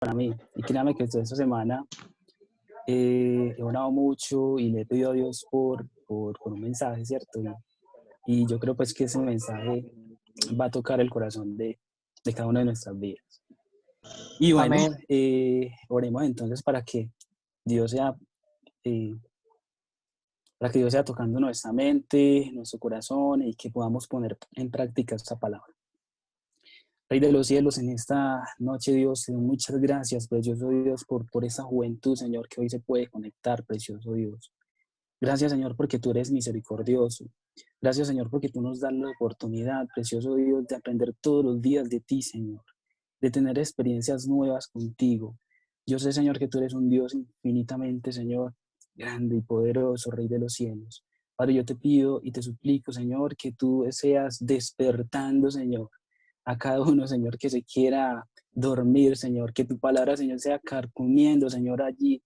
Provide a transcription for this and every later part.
para mí. Y créame que toda esta semana he orado mucho y le he pedido a Dios por un mensaje, ¿cierto? Y yo creo pues que ese mensaje va a tocar el corazón de cada una de nuestras vidas. Y bueno, Amén. oremos entonces Dios sea, eh, para que Dios sea tocando nuestra mente, nuestro corazón y que podamos poner en práctica esta palabra. Rey de los cielos, en esta noche, Dios, muchas gracias, precioso Dios, por esa juventud, Señor, que hoy se puede conectar, precioso Dios. Gracias, Señor, porque tú eres misericordioso. Gracias, Señor, porque tú nos das la oportunidad, precioso Dios, de aprender todos los días de ti, Señor, de tener experiencias nuevas contigo. Yo sé, Señor, que tú eres un Dios infinitamente, Señor, grande y poderoso, Rey de los cielos. Padre, yo te pido y te suplico, Señor, que tú seas despertando, Señor, a cada uno, Señor, que se quiera dormir, Señor, que tu palabra, Señor, sea carcomiendo, Señor, allí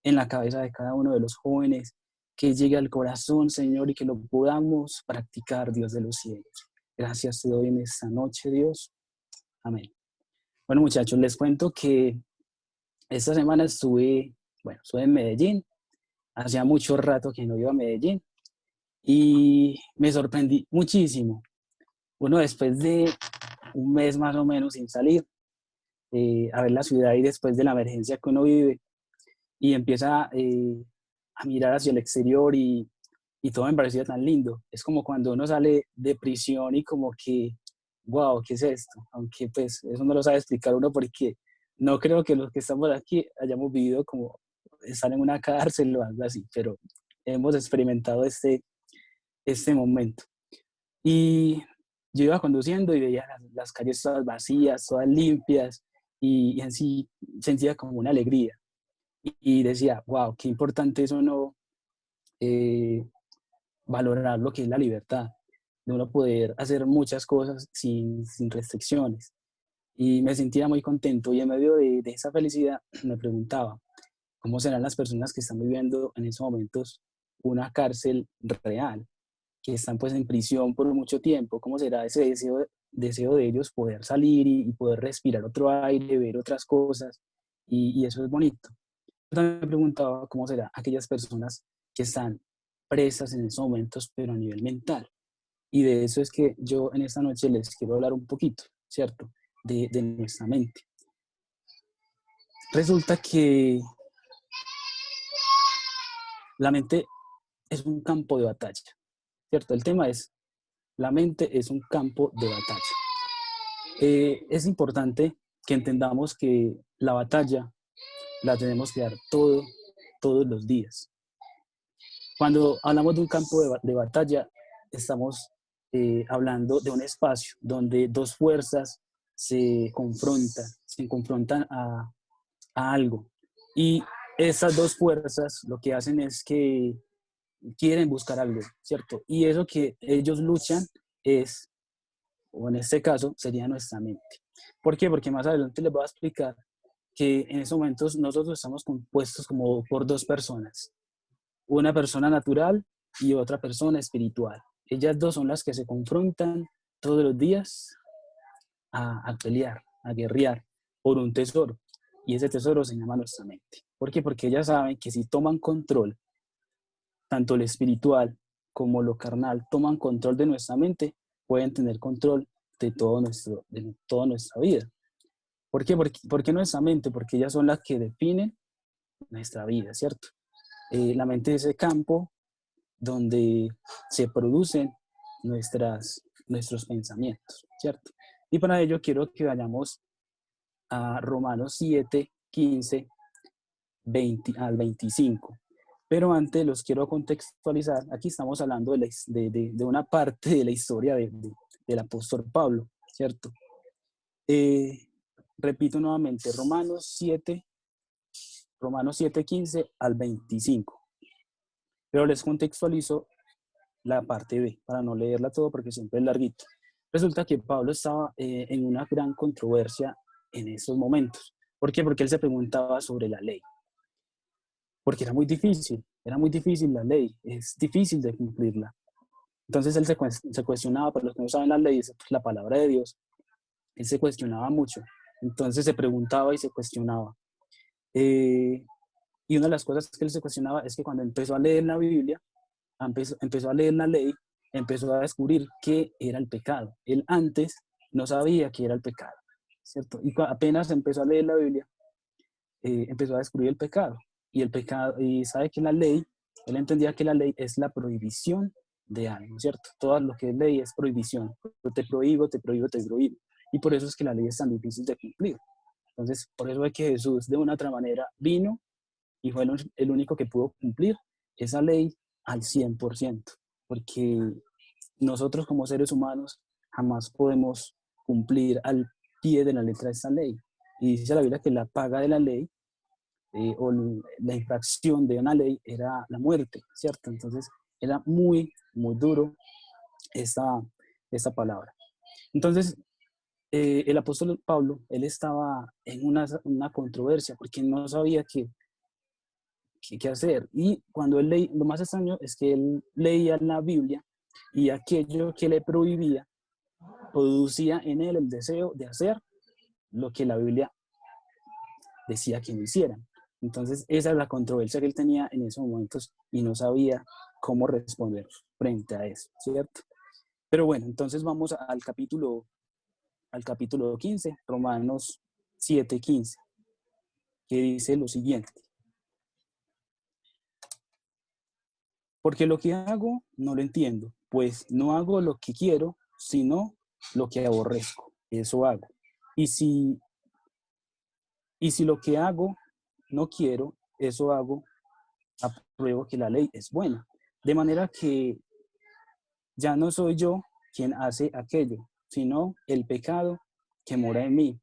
en la cabeza de cada uno de los jóvenes, que llegue al corazón, Señor, y que lo podamos practicar, Dios de los cielos. Gracias te doy en esta noche, Dios. Amén. Bueno, muchachos, les cuento que esta semana estuve en Medellín. Hacía mucho rato que no iba a Medellín y me sorprendí muchísimo. Uno después de un mes más o menos sin salir, a ver la ciudad y después de la emergencia que uno vive y empieza a mirar hacia el exterior y todo me parecía tan lindo. Es como cuando uno sale de prisión y como que, wow, ¿qué es esto? Aunque pues eso no lo sabe explicar uno porque no creo que los que estamos aquí hayamos vivido como estar en una cárcel o algo así, pero hemos experimentado este momento. Y yo iba conduciendo y veía las calles todas vacías, todas limpias y así sentía como una alegría. Y decía, wow, qué importante es uno valorar lo que es la libertad, de uno poder hacer muchas cosas sin restricciones. Y me sentía muy contento y en medio de esa felicidad me preguntaba, ¿cómo serán las personas que están viviendo en esos momentos una cárcel real? Que están pues en prisión por mucho tiempo, ¿cómo será ese deseo de ellos poder salir y poder respirar otro aire, ver otras cosas? Y eso es bonito. Yo también me preguntaba cómo será aquellas personas que están presas en esos momentos, pero a nivel mental. Y de eso es que yo en esta noche les quiero hablar un poquito, ¿cierto? De nuestra mente. Resulta que la mente es un campo de batalla, ¿cierto? El tema es, la mente es un campo de batalla. Es importante que entendamos que la batalla la tenemos que dar todos los días. Cuando hablamos de un campo de batalla, estamos hablando de un espacio donde dos fuerzas se confrontan a algo. Y esas dos fuerzas lo que hacen es que quieren buscar algo, ¿cierto? Y eso que ellos luchan es, o en este caso, sería nuestra mente. ¿Por qué? Porque más adelante les voy a explicar que en esos momentos nosotros estamos compuestos como por dos personas, una persona natural y otra persona espiritual. Ellas dos son las que se confrontan todos los días a pelear, a guerrear por un tesoro. Y ese tesoro se llama nuestra mente. ¿Por qué? Porque ellas saben que si toman control, tanto lo espiritual como lo carnal, toman control de nuestra mente, pueden tener control de toda nuestra vida. ¿Por qué? ¿Por qué nuestra mente? Porque ellas son las que definen nuestra vida, ¿cierto? La mente es ese campo donde se producen nuestros pensamientos, ¿cierto? Y para ello quiero que vayamos a Romanos 7, 15 al 25. Pero antes los quiero contextualizar. Aquí estamos hablando de una parte de la historia del apóstol Pablo, ¿cierto? Repito nuevamente, Romanos 7, 15 al 25. Pero les contextualizo la parte B, para no leerla todo porque siempre es larguito. Resulta que Pablo estaba en una gran controversia en esos momentos. ¿Por qué? Porque él se preguntaba sobre la ley. Porque era muy difícil la ley, es difícil de cumplirla. Entonces él se cuestionaba, para los que no saben la ley, es la palabra de Dios, él se cuestionaba mucho Entonces se preguntaba y se cuestionaba. Y una de las cosas que él se cuestionaba es que cuando empezó a leer la Biblia, empezó a leer la ley, empezó a descubrir qué era el pecado. Él antes no sabía qué era el pecado, ¿cierto? Y apenas empezó a leer la Biblia, empezó a descubrir el pecado. Y el pecado, y sabe que la ley, él entendía que la ley es la prohibición de algo, ¿cierto? Todo lo que es ley es prohibición. Te prohíbo, te prohíbo, te prohíbo. Y por eso es que la ley es tan difícil de cumplir. Entonces, por eso es que Jesús, de una otra manera, vino y fue el único que pudo cumplir esa ley al 100%, porque nosotros como seres humanos jamás podemos cumplir al pie de la letra de esta ley. Y dice la Biblia que la paga de la ley o la infracción de una ley era la muerte, ¿cierto? Entonces era muy, muy duro esta palabra. Entonces, el apóstol Pablo, él estaba en una controversia porque no sabía qué hacer. Y cuando él leía, lo más extraño es que él leía la Biblia y aquello que le prohibía producía en él el deseo de hacer lo que la Biblia decía que no hicieran. Entonces, esa es la controversia que él tenía en esos momentos y no sabía cómo responder frente a eso, ¿cierto? Pero bueno, entonces vamos al capítulo 15, Romanos 7:15, que dice lo siguiente. Porque lo que hago no lo entiendo, pues no hago lo que quiero, sino lo que aborrezco. Eso hago. Y si, y si lo que hago no quiero, eso hago, apruebo que la ley es buena. De manera que ya no soy yo quien hace aquello, sino el pecado que mora en mí.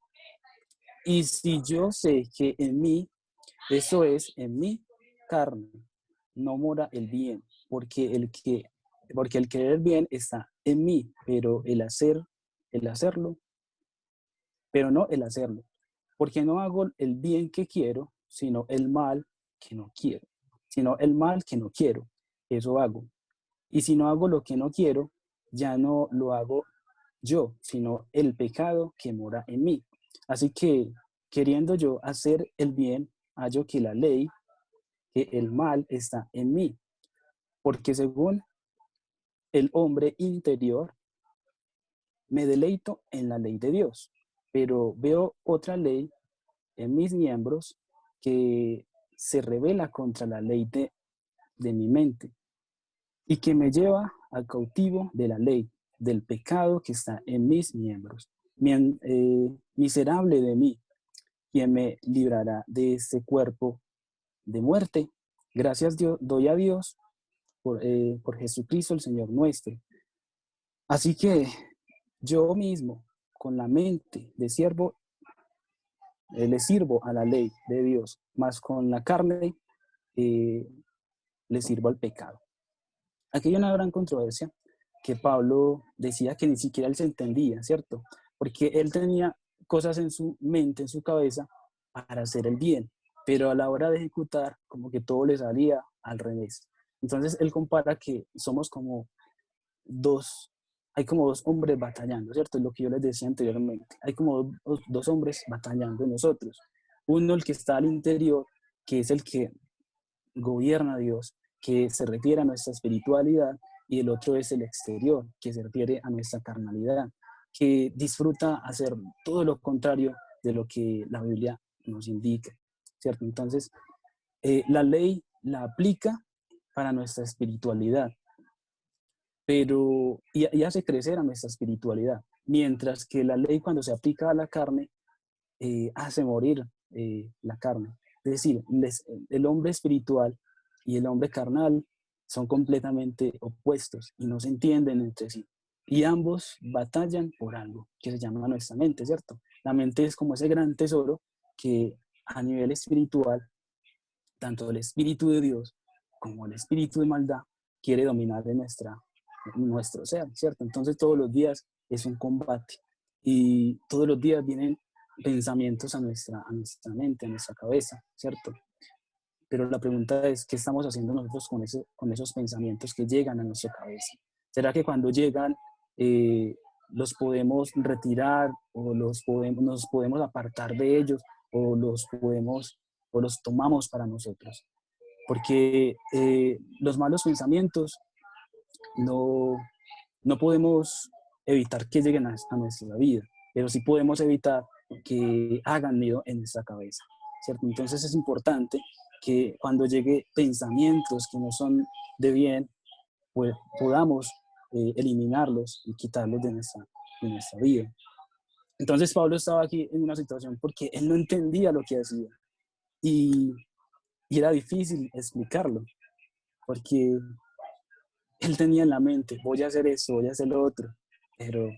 Y si yo sé que en mí, eso es, en mi carne, no mora el bien, porque el querer bien está en mí, pero el hacerlo, pero no el hacerlo. Porque no hago el bien que quiero, sino el mal que no quiero. Sino el mal que no quiero, eso hago. Y si no hago lo que no quiero, ya no lo hago yo, sino el pecado que mora en mí. Así que, queriendo yo hacer el bien, hallo que la ley, que el mal está en mí. Porque según el hombre interior, me deleito en la ley de Dios, pero veo otra ley en mis miembros que se revela contra la ley de mi mente y que me lleva al cautivo de la ley, del pecado que está en mis miembros. Miserable de mí, quien me librará de este cuerpo de muerte. Gracias Dios, doy a Dios por Jesucristo el Señor nuestro. Así que yo mismo, con la mente de siervo, le sirvo a la ley de Dios, más con la carne eh, le sirvo al pecado. Aquí hay una gran controversia que Pablo decía que ni siquiera él se entendía, ¿cierto? Porque él tenía cosas en su mente, en su cabeza, para hacer el bien, pero a la hora de ejecutar, como que todo le salía al revés. Entonces él compara que somos como dos, hay como dos hombres batallando, ¿cierto? Es lo que yo les decía anteriormente. Hay como dos hombres batallando en nosotros. Uno, el que está al interior, que es el que gobierna a Dios, que se refiere a nuestra espiritualidad, y el otro es el exterior, que se refiere a nuestra carnalidad, que disfruta hacer todo lo contrario de lo que la Biblia nos indica, ¿cierto? Entonces, la ley la aplica para nuestra espiritualidad, pero y hace crecer a nuestra espiritualidad, mientras que la ley cuando se aplica a la carne, hace morir la carne. Es decir, el hombre espiritual y el hombre carnal son completamente opuestos y no se entienden entre sí. Y ambos batallan por algo que se llama nuestra mente, ¿cierto? La mente es como ese gran tesoro que a nivel espiritual, tanto el espíritu de Dios como el espíritu de maldad quiere dominar de nuestro ser, ¿cierto? Entonces todos los días es un combate y todos los días vienen pensamientos a nuestra mente, a nuestra cabeza, ¿cierto? Pero la pregunta es, ¿qué estamos haciendo nosotros con esos pensamientos que llegan a nuestra cabeza? ¿Será que cuando llegan los podemos retirar o nos podemos apartar de ellos o o los tomamos para nosotros. Porque los malos pensamientos no, no podemos evitar que lleguen a nuestra vida, pero sí podemos evitar que hagan nido en nuestra cabeza, ¿cierto? Entonces es importante que cuando llegue pensamientos que no son de bien, pues podamos eliminarlos y quitarlos de nuestra vida. Entonces Pablo estaba aquí en una situación porque él no entendía lo que hacía y, y era difícil explicarlo porque él tenía en la mente, voy a hacer esto, voy a hacer lo otro, pero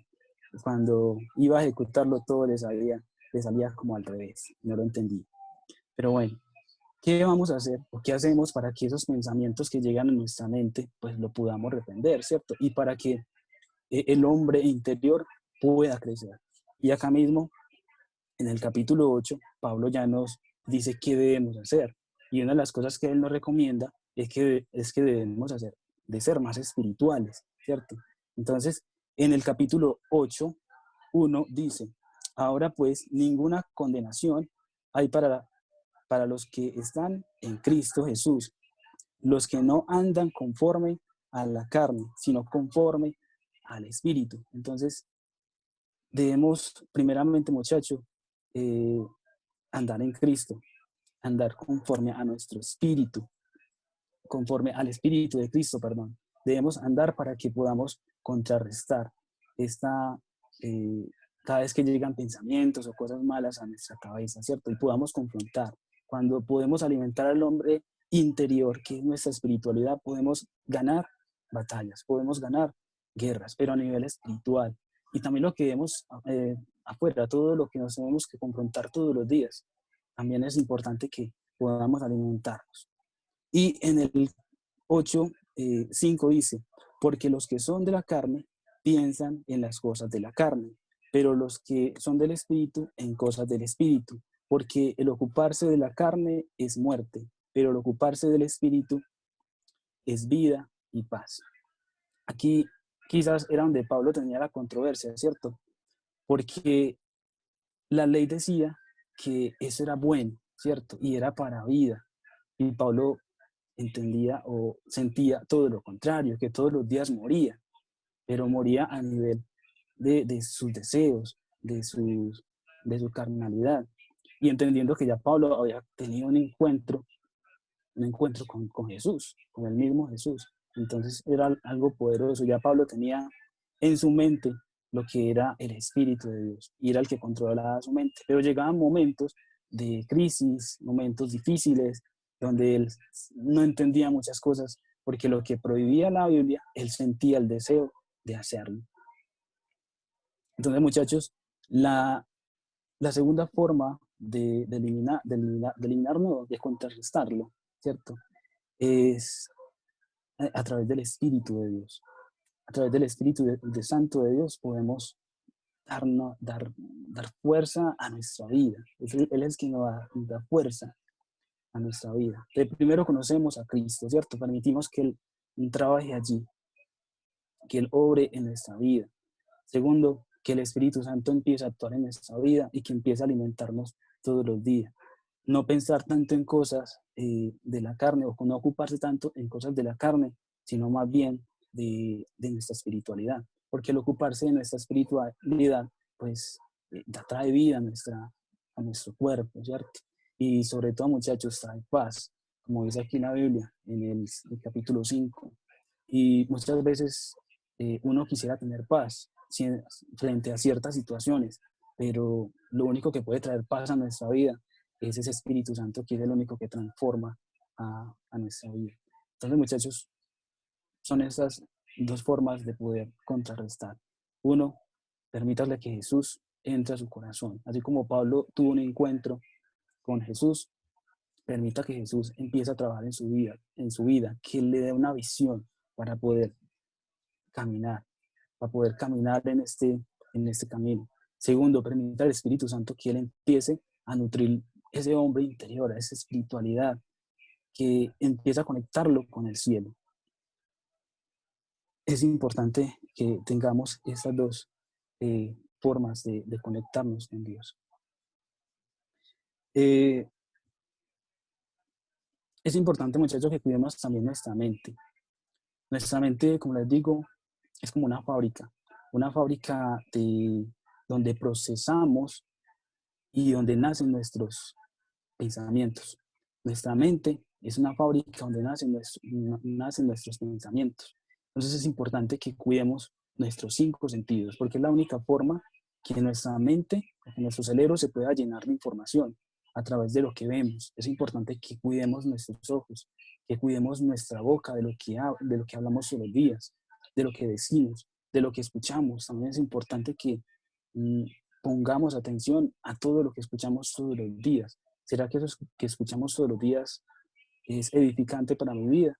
cuando iba a ejecutarlo todo le salía como al revés, no lo entendía. Pero bueno, ¿qué vamos a hacer o qué hacemos para que esos pensamientos que llegan a nuestra mente, pues lo podamos reprender, ¿cierto? Y para que el hombre interior pueda crecer. Y acá mismo, en el capítulo 8, Pablo ya nos dice qué debemos hacer. Y una de las cosas que él nos recomienda es que debemos hacer, de ser más espirituales, ¿cierto? Entonces, en el capítulo 8, 1 dice, ahora pues ninguna condenación hay para los que están en Cristo Jesús, los que no andan conforme a la carne, sino conforme al Espíritu. Entonces, debemos, primeramente, muchachos, eh, andar en Cristo, andar conforme a nuestro espíritu, conforme al espíritu de Cristo, perdón. Debemos andar para que podamos contrarrestar esta, eh, cada vez que llegan pensamientos o cosas malas a nuestra cabeza, ¿cierto? Y podamos confrontar. Cuando podemos alimentar al hombre interior, que es nuestra espiritualidad, podemos ganar batallas, podemos ganar guerras, pero a nivel espiritual. Y también lo que vemos afuera, todo lo que nos tenemos que confrontar todos los días, también es importante que podamos alimentarnos. Y en el 8, 5 dice, porque los que son de la carne piensan en las cosas de la carne, pero los que son del espíritu en cosas del espíritu, porque el ocuparse de la carne es muerte, pero el ocuparse del espíritu es vida y paz. Aquí quizás era donde Pablo tenía la controversia, ¿cierto? Porque la ley decía que eso era bueno, ¿cierto? Y era para vida. Y Pablo entendía o sentía todo lo contrario, que todos los días moría, pero moría a nivel de sus deseos, de su carnalidad. Y entendiendo que ya Pablo había tenido un encuentro con Jesús, con el mismo Jesús. Entonces era algo poderoso. Ya Pablo tenía en su mente lo que era el Espíritu de Dios y era el que controlaba su mente. Pero llegaban momentos de crisis, momentos difíciles, donde él no entendía muchas cosas, porque lo que prohibía la Biblia, él sentía el deseo de hacerlo. Entonces, muchachos, la segunda forma de eliminarlo, de contrarrestarlo, ¿cierto? Es a través del Espíritu de Dios. A través del Espíritu de Santo de Dios podemos dar fuerza a nuestra vida. Él es quien nos da fuerza a nuestra vida. Primero conocemos a Cristo, ¿cierto? Permitimos que Él trabaje allí, que Él obre en nuestra vida. Segundo, que el Espíritu Santo empiece a actuar en nuestra vida y que empiece a alimentarnos todos los días. No pensar tanto en cosas de la carne o no ocuparse tanto en cosas de la carne, sino más bien de nuestra espiritualidad. Porque el ocuparse de nuestra espiritualidad, pues, trae vida a nuestro cuerpo, ¿cierto? Y sobre todo, muchachos, trae paz, como dice aquí en la Biblia, en el capítulo 5. Y muchas veces uno quisiera tener paz frente a ciertas situaciones, pero lo único que puede traer paz a nuestra vida es ese Espíritu Santo que es el único que transforma a nuestra vida. Entonces, muchachos, son esas dos formas de poder contrarrestar. Uno, permítanle que Jesús entre a su corazón. Así como Pablo tuvo un encuentro con Jesús, permita que Jesús empiece a trabajar en su vida, que le dé una visión para poder caminar, para poder caminar en este camino. Segundo, permita al Espíritu Santo que Él empiece a nutrir ese hombre interior, a esa espiritualidad, que empieza a conectarlo con el cielo. Es importante que tengamos estas dos formas de conectarnos con Dios. Eh, es importante, muchachos, que cuidemos también nuestra mente. Nuestra mente, como les digo, es como una fábrica donde procesamos y donde nacen nuestros pensamientos. Nuestra mente es una fábrica donde nacen nuestros pensamientos. Entonces es importante que cuidemos nuestros 5 sentidos, porque es la única forma que nuestra mente, que nuestro cerebro se pueda llenar de información a través de lo que vemos. Es importante que cuidemos nuestros ojos, que cuidemos nuestra boca de lo que hablamos todos los días, de lo que decimos, de lo que escuchamos. También es importante que mm, pongamos atención a todo lo que escuchamos todos los días. ¿Será que eso que escuchamos todos los días es edificante para mi vida?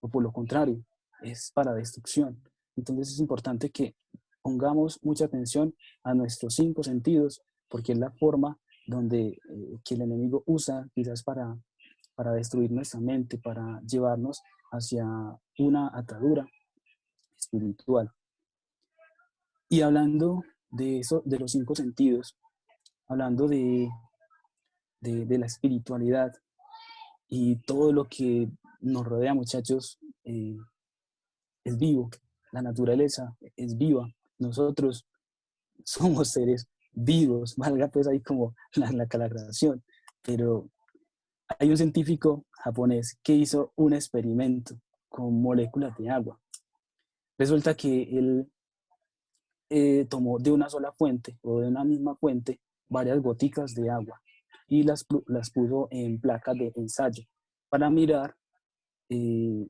O por lo contrario, es para destrucción. Entonces es importante que pongamos mucha atención a nuestros 5 sentidos, porque es la forma donde que el enemigo usa quizás para destruir nuestra mente, para llevarnos hacia una atadura espiritual. Y hablando de eso, de los 5 sentidos, hablando de la espiritualidad y todo lo que nos rodea, muchachos, es vivo. La naturaleza es viva. Nosotros somos seres vivos, valga pues ahí como la aclaración. Pero hay un científico japonés que hizo un experimento con moléculas de agua. Resulta que él tomó de una sola fuente o de una misma fuente varias goticas de agua y las puso en placas de ensayo para mirar eh,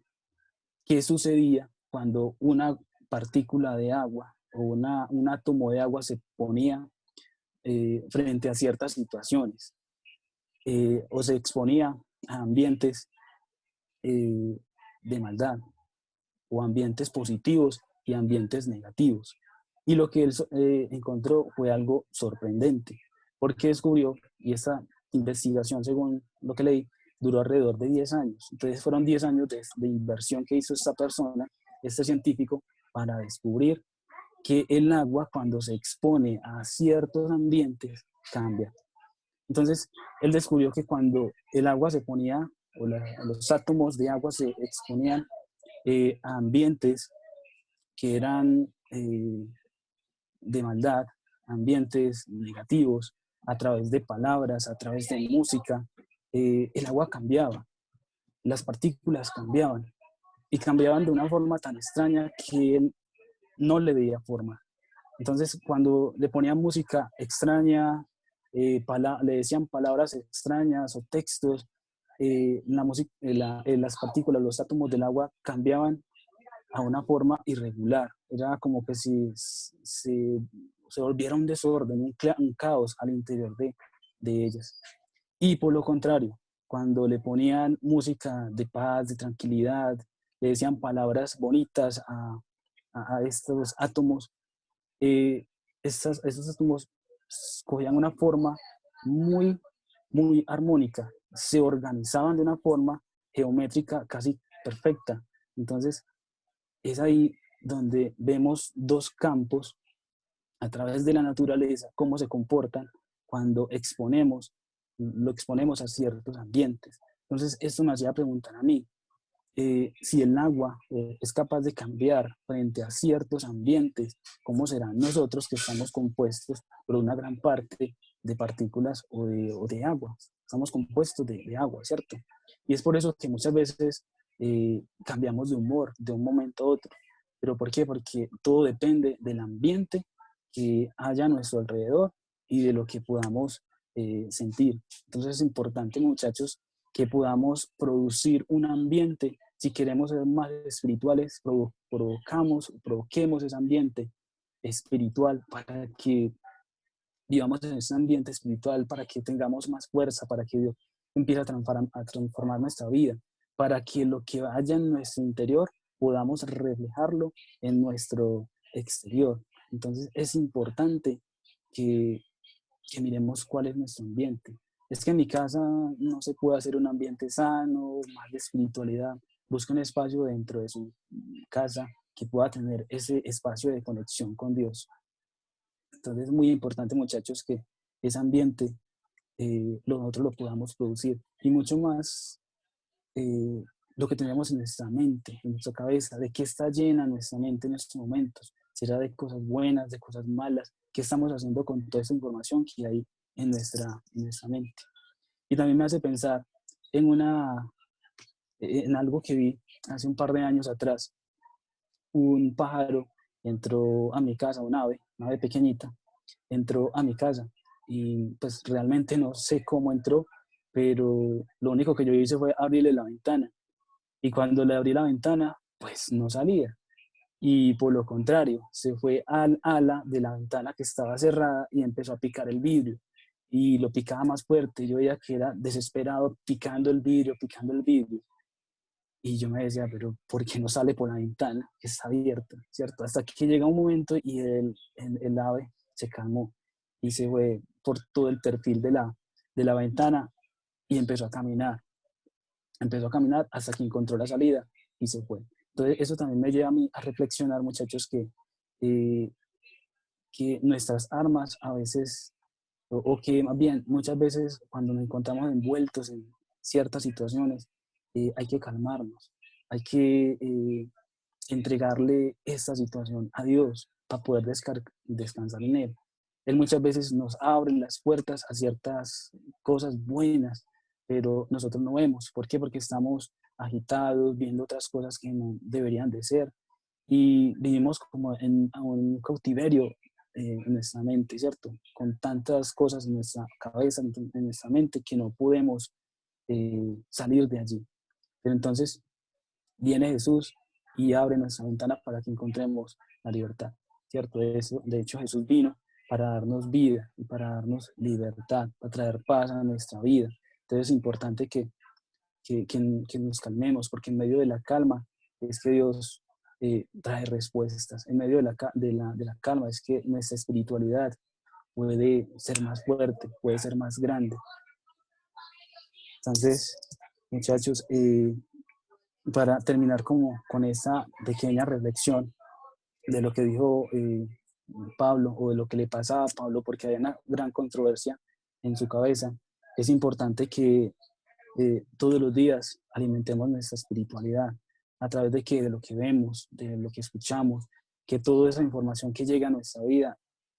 qué sucedía cuando una partícula de agua o un átomo de agua se ponía frente a ciertas situaciones o se exponía a ambientes de maldad o ambientes positivos y ambientes negativos. Y lo que él encontró fue algo sorprendente, porque descubrió, y esta investigación, según lo que leí, duró alrededor de 10 años. Entonces fueron 10 años de inversión que hizo esta persona, este científico, para descubrir que el agua cuando se expone a ciertos ambientes cambia. Entonces él descubrió que cuando el agua se ponía, los átomos de agua se exponían a ambientes que eran de maldad, ambientes negativos, a través de palabras, a través de música, el agua cambiaba, las partículas cambiaban y cambiaban de una forma tan extraña que él no le veía forma. Entonces, cuando le ponían música extraña, le decían palabras extrañas o textos, las partículas, los átomos del agua cambiaban a una forma irregular. Era como que si se volviera un desorden, un caos al interior de ellas. Y por lo contrario, cuando le ponían música de paz, de tranquilidad, le decían palabras bonitas a estos átomos, eh, estos átomos cogían una forma muy, muy armónica, se organizaban de una forma geométrica casi perfecta. Entonces, es ahí donde vemos dos campos a través de la naturaleza, cómo se comportan cuando lo exponemos a ciertos ambientes. Entonces, esto me hacía preguntar a mí, si el agua es capaz de cambiar frente a ciertos ambientes, ¿cómo serán nosotros que estamos compuestos por una gran parte de partículas o de agua? Estamos compuestos de agua, ¿cierto? Y es por eso que muchas veces cambiamos de humor de un momento a otro. ¿Pero por qué? Porque todo depende del ambiente que haya a nuestro alrededor y de lo que podamos sentir. Entonces es importante, muchachos, que podamos producir un ambiente. Si queremos ser más espirituales, provoquemos ese ambiente espiritual para que vivamos en ese ambiente espiritual, para que tengamos más fuerza, para que Dios empiece a transformar nuestra vida, para que lo que haya en nuestro interior podamos reflejarlo en nuestro exterior. Entonces es importante que, que miremos cuál es nuestro ambiente. Es que en mi casa no se puede hacer un ambiente sano, más de espiritualidad. Busca un espacio dentro de su casa que pueda tener ese espacio de conexión con Dios. Entonces es muy importante, muchachos, que ese ambiente nosotros lo podamos producir. Y mucho más eh, lo que tenemos en nuestra mente, en nuestra cabeza, de qué está llena nuestra mente en estos momentos. ¿Será de cosas buenas, de cosas malas? ¿Qué estamos haciendo con toda esa información que hay en nuestra mente? Y también me hace pensar en, en algo que vi hace un par de años atrás. Un pájaro entró a mi casa, un ave pequeñita, entró a mi casa y pues realmente no sé cómo entró, pero lo único que yo hice fue abrirle la ventana y cuando le abrí la ventana, pues no salía. Y por lo contrario, se fue al ala de la ventana que estaba cerrada y empezó a picar el vidrio. Y lo picaba más fuerte. Yo veía que era desesperado picando el vidrio, picando el vidrio. Y yo me decía, pero ¿por qué no sale por la ventana que está abierta? ¿Cierto? Hasta que llega un momento y el ave se calmó y se fue por todo el perfil de la ventana y empezó a caminar. Empezó a caminar hasta que encontró la salida y se fue. Entonces, eso también me lleva a mí a reflexionar, muchachos, eh, que nuestras armas a veces, o que más bien muchas veces cuando nos encontramos envueltos en ciertas situaciones, hay que calmarnos, hay que entregarle esta situación a Dios para poder descansar en Él. Él muchas veces nos abre las puertas a ciertas cosas buenas, pero nosotros no vemos. ¿Por qué? Porque estamos agitados, viendo otras cosas que no deberían de ser y vivimos como en un cautiverio en nuestra mente, ¿cierto? Con tantas cosas en nuestra cabeza, en nuestra mente, que no podemos salir de allí. Pero entonces viene Jesús y abre nuestra ventana para que encontremos la libertad, ¿cierto? De hecho, Jesús vino para darnos vida y para darnos libertad, para traer paz a nuestra vida. Entonces es importante que nos calmemos, porque en medio de la calma es que Dios trae respuestas. En medio de la calma es que nuestra espiritualidad puede ser más fuerte, puede ser más grande. Entonces, muchachos, para terminar como con esa pequeña reflexión de lo que dijo Pablo o de lo que le pasaba a Pablo, porque había una gran controversia en su cabeza, es importante que todos los días alimentemos nuestra espiritualidad a través de que de lo que vemos, de lo que escuchamos, que toda esa información que llega a nuestra vida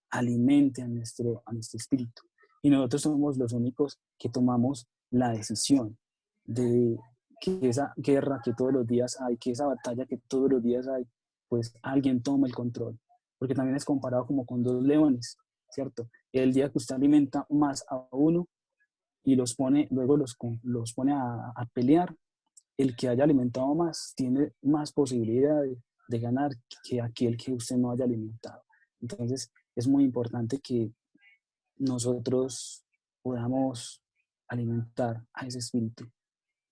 alimente a nuestro espíritu. Y nosotros somos los únicos que tomamos la decisión de que esa guerra que todos los días hay, que esa batalla que todos los días hay, pues alguien toma el control. Porque también es comparado como con dos leones, ¿cierto? El día que usted alimenta más a uno y los pone, luego los pone a pelear, el que haya alimentado más tiene más posibilidades de ganar que aquel que usted no haya alimentado. Entonces, es muy importante que nosotros podamos alimentar a ese espíritu.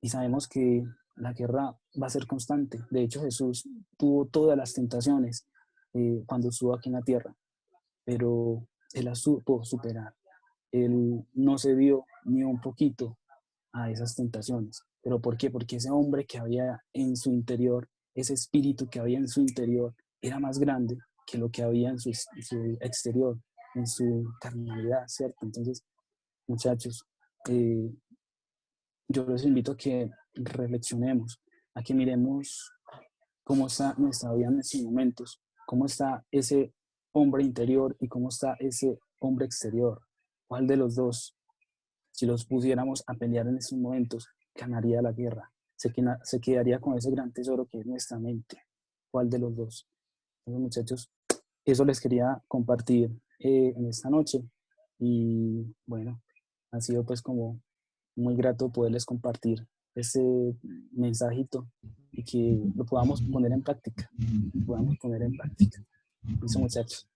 Y sabemos que la guerra va a ser constante. De hecho, Jesús tuvo todas las tentaciones cuando estuvo aquí en la tierra, pero él las supo superar. Él no se dio ni un poquito a esas tentaciones. ¿Pero por qué? Porque ese hombre que había en su interior, ese espíritu que había en su interior, era más grande que lo que había en su exterior, en su carnalidad, ¿cierto? Entonces, muchachos, eh, yo los invito a que reflexionemos, a que miremos cómo está nuestra vida en estos momentos, cómo está ese hombre interior y cómo está ese hombre exterior. ¿Cuál de los dos, si los pusiéramos a pelear en estos momentos, ganaría la guerra? Se quedaría con ese gran tesoro que es nuestra mente. ¿Cuál de los dos? Entonces, muchachos, eso les quería compartir en esta noche. Y bueno, ha sido pues como muy grato poderles compartir este mensajito y que lo podamos poner en práctica. Lo podamos poner en práctica. Eso, muchachos.